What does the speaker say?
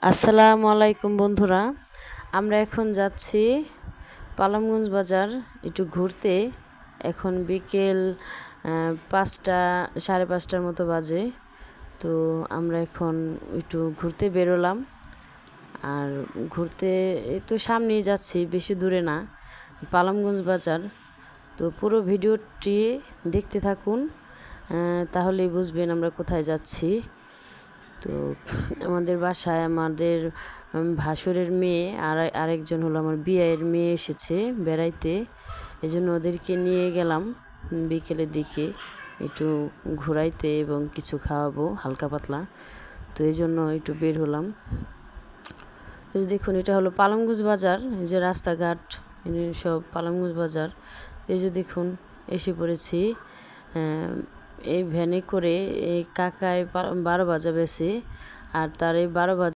আসসালামু আলাইকুম বন্ধুরা, আমরা এখন যাচ্ছি পালামগঞ্জ বাজার একটু ঘুরতে। এখন বিকেল 5টা 5:30টার মতো বাজে। তো আমরা এখন একটু ঘুরতে বেরোলাম। আর ঘুরতে এই তো সামনেই যাচ্ছি, বেশি দূরে না, পালামগঞ্জ বাজার। তো পুরো ভিডিওটি দেখতে থাকুন, তাহলেই বুঝবেন আমরা কোথায় যাচ্ছি। তো আমাদের বাসায় আমাদের ভাসুরের মেয়ে আর আরেকজন হলো আমার বিয়ের মেয়ে এসেছে বেড়াইতে। এজন্য ওদেরকে নিয়ে গেলাম বিকেলের দিকে একটু ঘোরাইতে এবং কিছু খাওয়াবো হালকা পাতলা। তো এই জন্য একটু বের হলাম। দেখুন, এটা হলো পালামগঞ্জ বাজার। এই যে রাস্তাঘাট সব পালামগঞ্জ বাজার। এই যে দেখুন, এসে পড়েছি। এই ভ্যানে করে এই কাকায় 12 ভাজা বেছে, আর তার এই 12